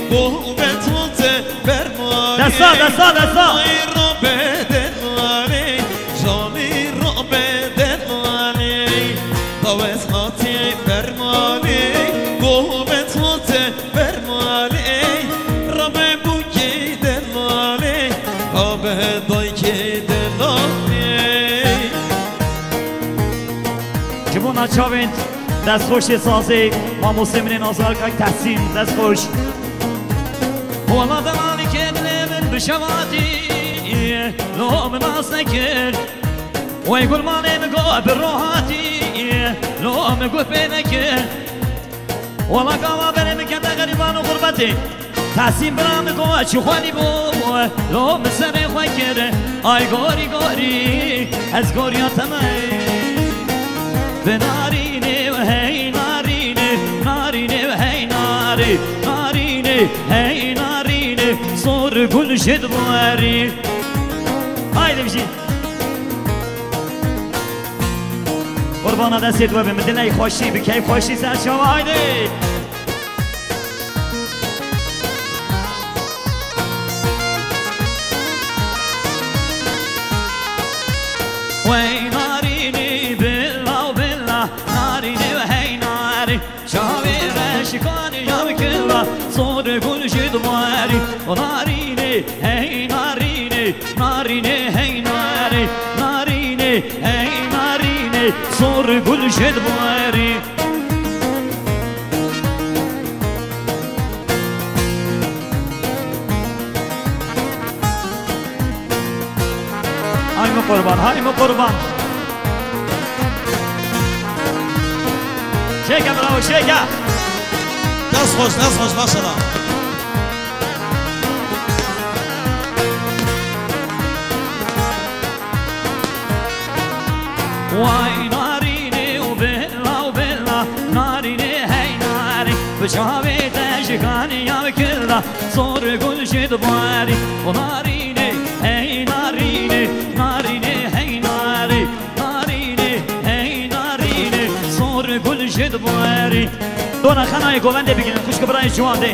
قوت برمانی دستا دستا دستا را بدنانی جانی را بدنانی قوت هاتی برمانی قوت برمانی را ببوکی دلانی آبه دای که دلانی جوونا چاوین دست خوش سازی ما مسلمین آزار که تحسین دست خوش والله دلالي كدلم بشواتي لو من أصنكر ويقول مالي مقوى بالروحاتي لو مقوى بينك والله قوى بني مكان غريبان وغربتي تحسين برا مقوى شخواني بو لو من سري خوكر اي غوري غوري از غوريا تماي بناريني وهي ناريني ناريني وهي ناري ناريني هي ناريني صور كل شد بواري هايدي بشي قربانا دستيت وبمدني خوشي بكيف خوشي سر شما هايدي وي ناريني بالله وبالله ناريني وهي ناري شاوي راشكاني يا بكلا صور كل شي ضماري وناريني هي ناريني ناريني هي ناري ناريني هي ناريني صور كل شي ضماري هاي مو قربان هاي مو قربان شيكا براو شيكا دست خوش باشه دا واي ناريني وبلا وبلا ناريني هي ناري بشافي تشكاني يا بكلا صور كل شي ضماري وناريني هي ناريني ناريني هي ناري ناريني هي ناريني صور كل شي ضماري دونا خنای گوونده بگیرن خوش برای جوانده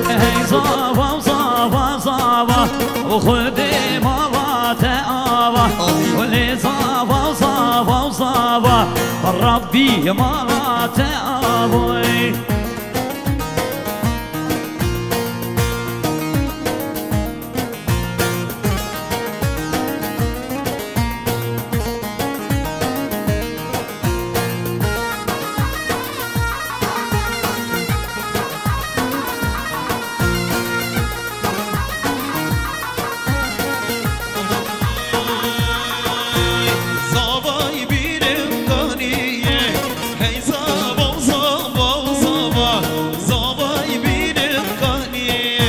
هي زاوا زاوا زاوا وخدي ماما تآوا واللي زاوا زاوا زاوا ربي ماما تآوا زابای بیرم دانیه هی زابا زابا زابا زابای بیرم دانیه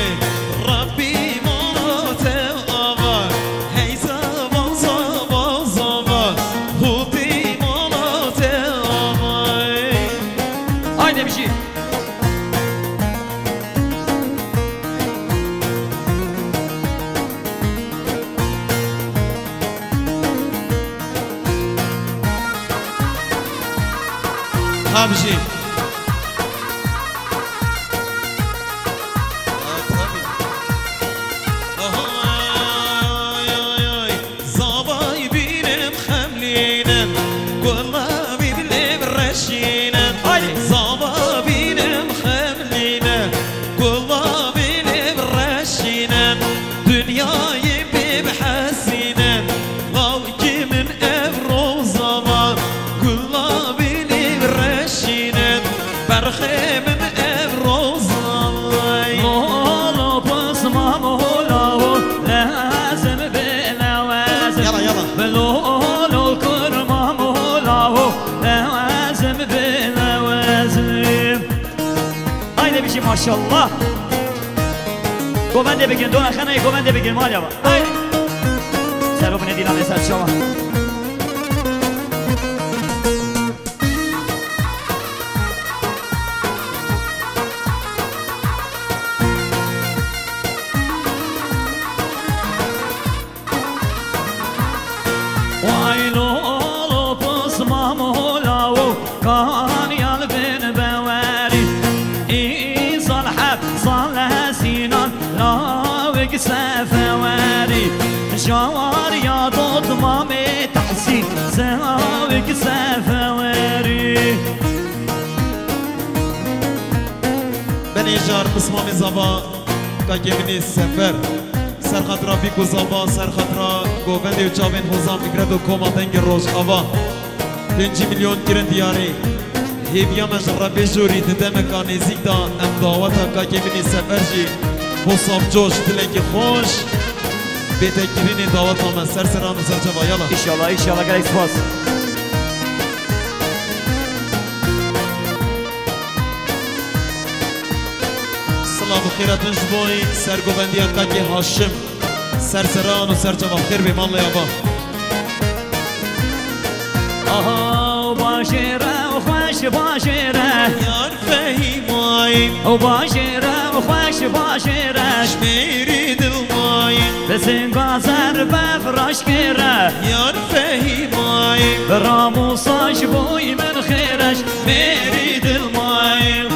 ربی مالات آوا هی زابا زابا زابا خودی مالات آوا هايدي بشي همشی زابای بینم خملینم گلا بیدلم رشینم زابا بینم خملینم گلا بیدلم رشینم دنیای ببحسینم لاوکی من افرو زابا گلا بیدلم رشینم برخی من افرو زابا مولو بس ما مولو لازم بلوازم يلا يلا بلولو كرما مولو لازم بلوازم هایده بشی ماشالله گوونده بگیرن دونا خنای گوونده بگیرن مالیا با هایده سرو بینه دیلان سر شما تنیجار بسمام زبا که منی سفر سر خطرا بیکو زبا سر خطرا گوبندی و چاوین حوزام بگرد و کوماتنگ روش آوا 5 میلیون گرن دیاری هیویا مجرا بجوری ددمکا نزیک دا ام دعوتا که منی سفر جی حساب جوش دلنگ خوش بیته گرین دعوتا من سر سران و سر جوا یالا ایشالله گلک سپاس سلام و خیراتن جبوی سر گوبندی که هاشم سر سران و سر جوا خیر بی مال یابا آها باشره و خوش باشره یار فهیمایم و باشره و خوش باشره شمیری دلمایم بسن گازر بفراش کره یار فهیمایم برامو ساش بوی من خیرش میری دل مایم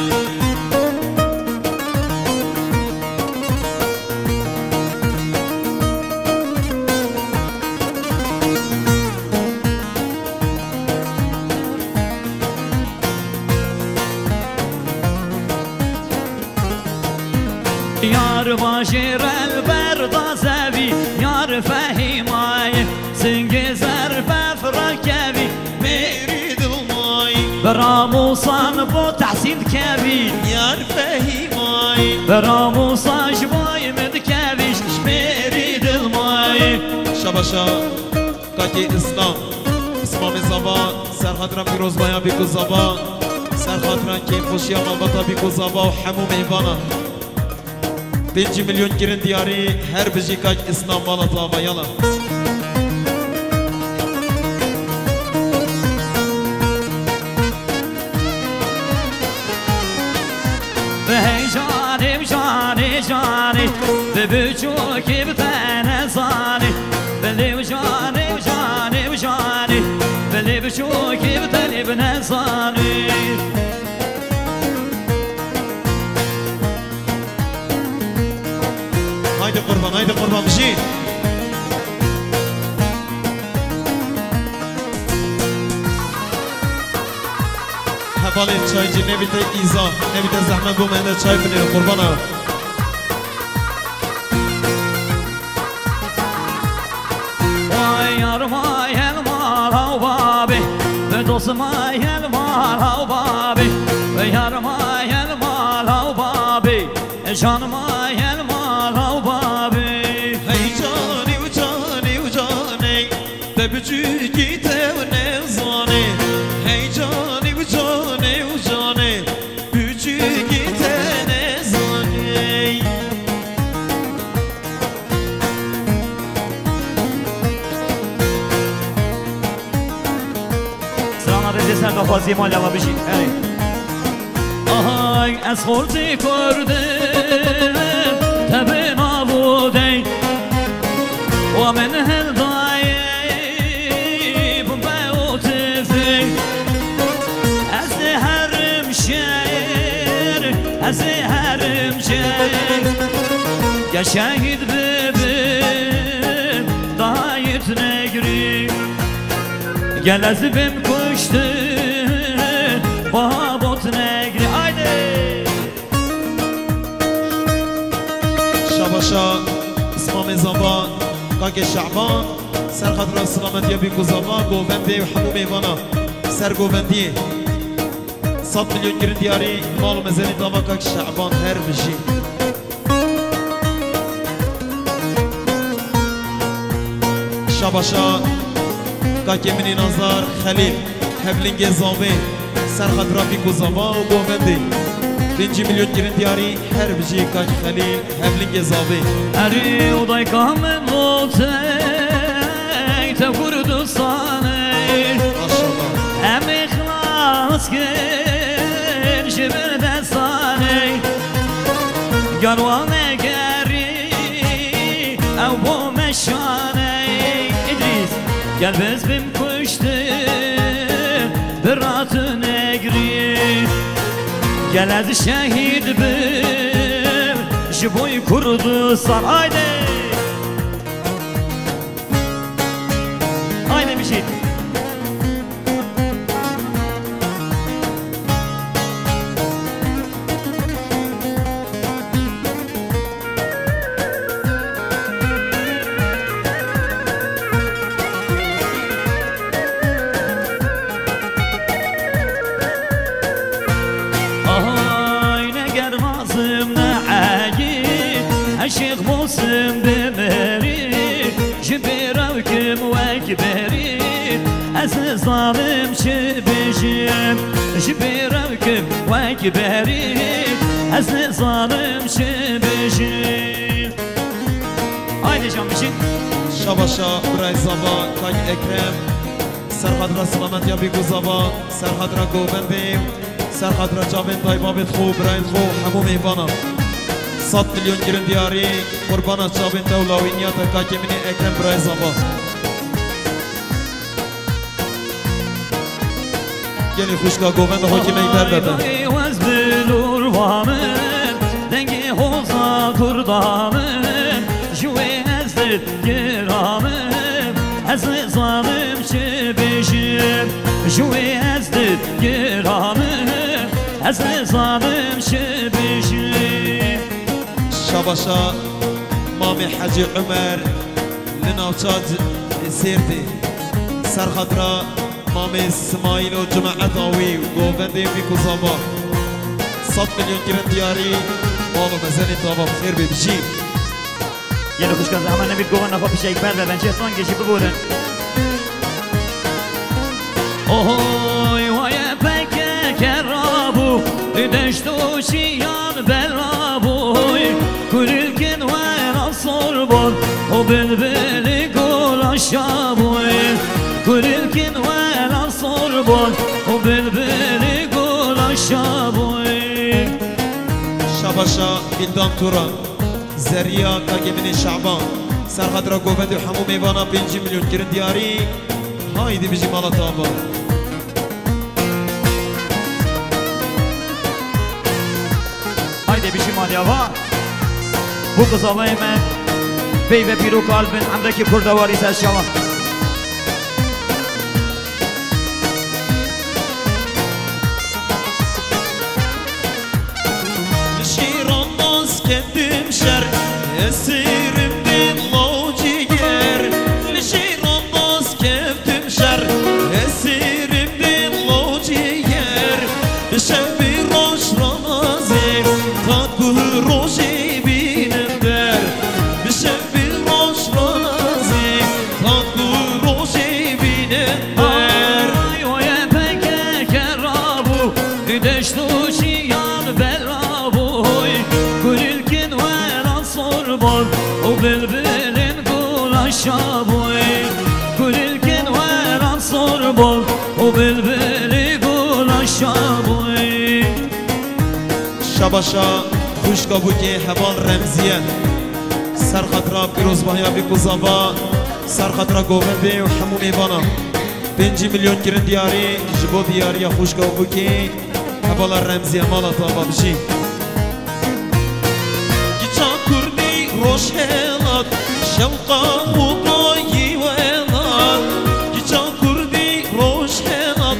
یار باشیر البردا زوی یار فهیمای سنگ زر بفرکوی میری دلمایم براموسان با تحسین کوی یار فهیمایم براموساش بای مدکویش میری دل مای شباشا که اسلام اسمام زبان سر خاطرم پیروز بایا بیکو زبان سر خاطرم که خوشی مالباتا بیکو زبان و همو میوانا 5 میلیون گرن دیاری هر بجی که اسلام بالا طابا یالا به جانم جانی جانی به بچوکی بتنه زانی به جانم جانم جانی به بچوکی بتنه بنزانی haydi kurban بشین حوالی چای جی نبیته ایزا نبیته زحمت بو مهنه چای بنیر قربانه وای یار مای المال او بابی به دوست مای المال او بابی و یار مای المال او بابی جان مای المال او بابی بچوکی تو نزانه هی جانی و جانه و جانه بچوکی تو نزانه سلام علیزی سرگافازی مال یوا بشین آهای از خورتی کرده تبه نابوده و من هل از هرم شهر یا شهید ببین دایت نگری گل از بم کشته بابات نگری آیده شباشا اسمام زبان کاک شعبان سر خاطر سلامتی بیکو زبان گوونده و همو میوانا سر گووندیه 100 میلیون گرن دیاری مال و مزنی داوا که شعبان هر بشی شباشا که منی نظر خلیل هبلینگ زاوی سر خطرا بیکو زاوا و گووندی 5 میلیون گرن دیاری هر بشی که خلیل هبلینگ زاوی اری اودای کامل موته تا کردستانه ماشالله ام اخلاص که شبر دستاني قالوا مقاري او بو مشاني ادريس قال بس بمكشت برات نقري قال هذا الشهيد بم جبوي كردستان هايدي هايدي مشيت از ظالم چه بجیم جبیرم که وکی بری از ظالم چه بجیم آیده جان بشین شباشا برای زبا کاج اکرم سرخدرا سلامت یا بیگو زبا سرخدرا گوبندیم سرخدرا جابن تایبابت خوب برای خوب همو میوانا 100 میلیون گرن دیاری قربانا جابن دولاوینیات کاج منی اکرم برای زبا یعنی خوشگاه گوبند حکیمه در بده وز بلور وامن دنگی حوزا کردامن جوی ازد گرامن از ظالم چه بشیم جوی ازد گرامن از ظالم چه بشیم شباشا مامي حاجي عمر لناوشات سيرتي سرخطرة مامي اسماعيل وجماعة طاوي وقوفندي بيكو صبا 100 مليون جرن دياري والله مزاني طابا بخير ببشي یعنی خوش کن زمان نمید گوهن نخوا پیش اکبر ببن چه تان گشی ببورن اوه وای پکه کرابو دشتو شیان بلابوی کلکن و نصر باد و بلبلی گل آشابوی کلکن و نصر باد و بلبلی گل آشابوی شباشا بلدان توران زريا كاكي من شعبان سرخدرا قوفندي وحمو ميوانا 5 مليون جرن دياري هاي دي بيجي مالا طابا haydi bişim hadi hava bu kız havayı men bey ve piru kalbin amdaki kurdavari serşava kendim şer esirimdin lociger Lişiranmaz kendim şer esirimdin lociger Şebi roş ramazim tatlı roji binin der Şebi roş ramazim tatlı roji binin der Ay oy peke kerabu deştu şiyan belabu Kulilkin ve nasır bol o bilbilin gulaşabuy Kulilkin ve nasır bol o bilbili gulaşabuy شباشا خوشگا بوکی حوال رمزیه سرخطرا پیروزباهیا بیکو زبا سرخطرا گوهنده و حمو میوانا 5 میلیون گرن دیاری جبو دیاری خوشگا بوکی حوال رمزیه مالا طابا بشی گیچا کردی روش هلات شوقا خوبایی ویلات گیچا کردی روش هلات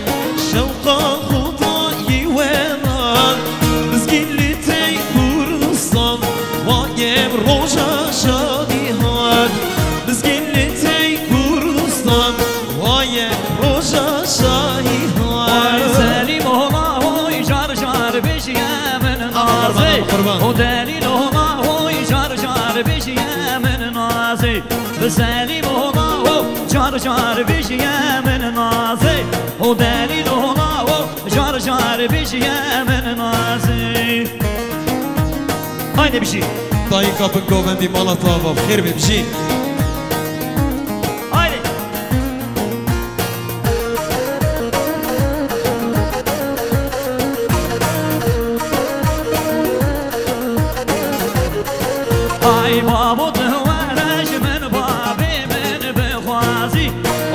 شوقا خوبایی ویلات بزگیلی تی کردستان وایم روشا شادی هات بزگیلی تی کردستان وایم روشا شادی هات سلیم ola oy jar jar beşiyemin nazi O delil ola oy jar jar beşiyemin nazi Selim ola o jar jar beşiyemin nazi O delil ola o jar jar beşiyemin nazi haydi bişim dayı kapın govendi mala tava bخير ببشي haydi Ay babut huvaraş min babi min bixwazi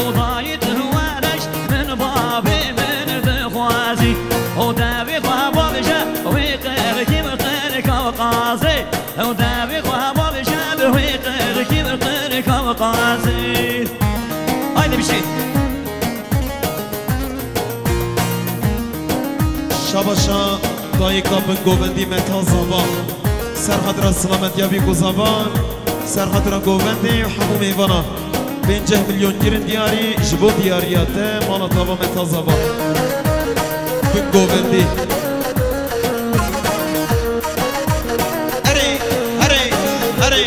O dayit huvaraş min babi min bixwazi O davi xwabalşa wî qirkim qirka qazi O davi xwabalşa wî qirkim qirka qazi haydi bişim شباشا دایی کابن گووندی متا زبان سرخطرا سلامت یابی کو زبان سرخطرا گووندی و حمو میوانا 5 میلیون گرن دیاری جبو دیاریاته مالا تابا متا زبان بن گووندی هری هری هری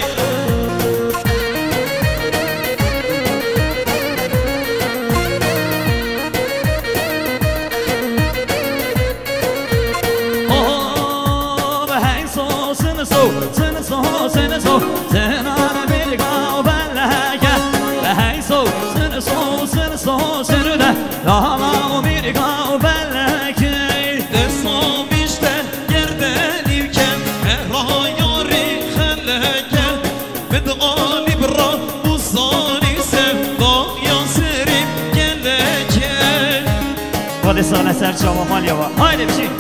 سو سن سو سن سو سن آن بیرگا و بلکه لحی سو سن سو سن سو سن ده لالا و بیرگا و بلکه دستا بیشتر گردنی کن مهرا یاری خلکن بدعالی برا بزانی سفدا یا سریم گلکن ولی سانه سر شما مالیا با هایده بشین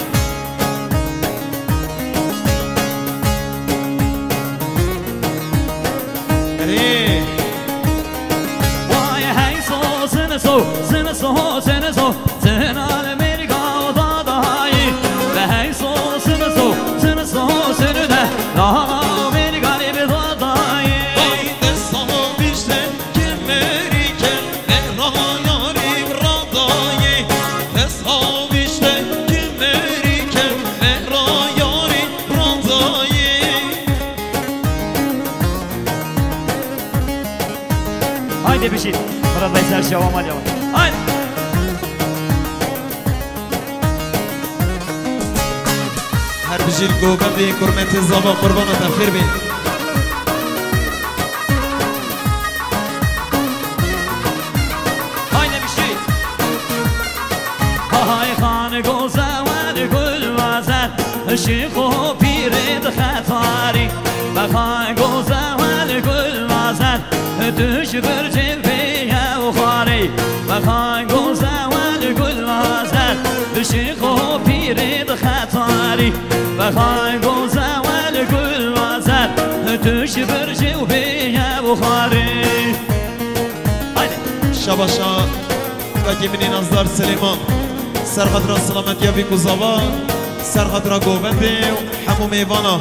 وای هی سو سن سو سن سو سن سو سن آن بیرگا و دادایی لحی سو سن سو سن سو سن ده لالا و بیرگاری به دادایی Ay desta بیشتر کمری کن مهرا یاری برادایی دستا بیشتر کمری کن مهرا یاری برادایی هایده بشین مراد بای سر شما مالیا با هایده هر بجیل گوبندی کرمت زبا قربان تخیر بین هایده بشین های خان گوزوان گل وزد شیخ و پیرد خطاری بخواه گوزوان گل وزد دوش بر جلبه و خاری بخواه گوزوان گل وزد شیخ و پیرد خطاری بخواه گوزوان گل وزد دوش بر جلبه و خاری شباشا کاکی منی نزدار سلیمان سرخطرا سلامتی یا بیکو زبا سرخطرا گوبندی همو میوانا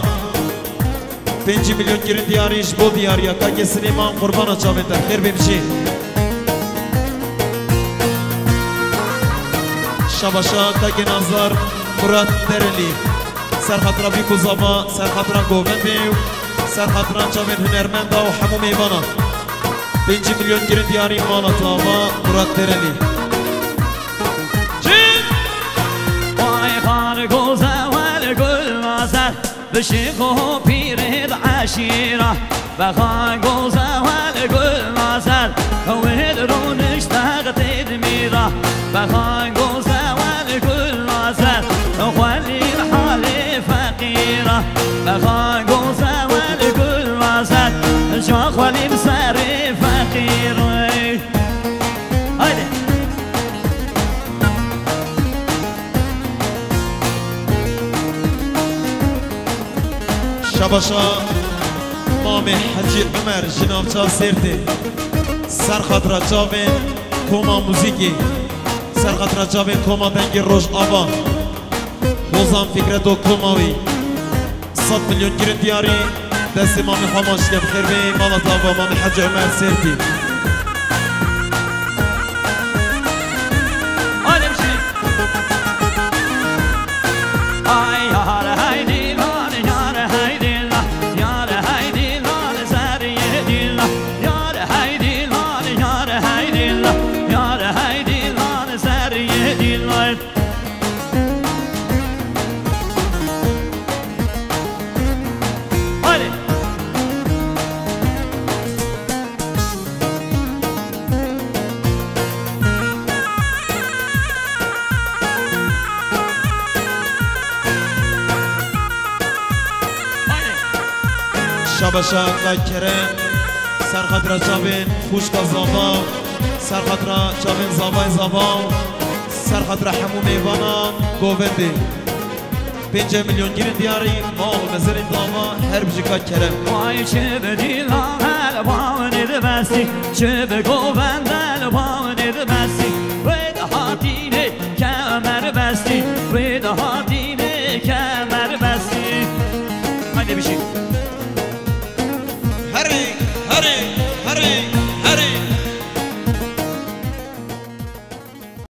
5 میلیون گیرین دیاریش بو دیاریا کاکی سلیمان قربانا چاوین تخیر بیمشی شباشا کاکی نزدار مراد درلی سرخطرا بیکو زبا سرخطرا گوبندی سرخطرا چاوین هنرمندا و همو میوانا 5 میلیون گیرین دیاری مالا تاوا مراد درلی وای خان گوزوان گل وزد بشیخ و پیرد عشیره بخواه گوزوان گل وزد وید رونش تغتید میره بخواه گوزوان گل وزد خوالی حال فقیره بخواه گوزوان گل وزد جا خوالی بسر فقیره هایده شباشا مام حجی عمر جنابچا سرتی سرخطرا چاوین کوما موزیکی سرخطرا چاوین کوما دنگی روش آبا بوزان فکرت و کوماوی 100 میلیون گیرین دیاری دست مام حماش که بخیر بی مالا تابا مام حجی عمر سرتی هایده بشین آی یار هایدی لان یار هایدی لان یار هایدی لان سریه دیلان یار هایدی لان یار هایدی لان یار هایدی لان سریه دیلان هایده شباشا کرن سرخطرا چاوین خوشکا زابا سرخطرا چاوین زابای زابا سرخطرا همو میوانا گوبندی 5 میلیون گیرین دیاری مال مزرین داما هر بجیکا کرن وای چه بدیلان هل باونی دبستی چه بگو بنده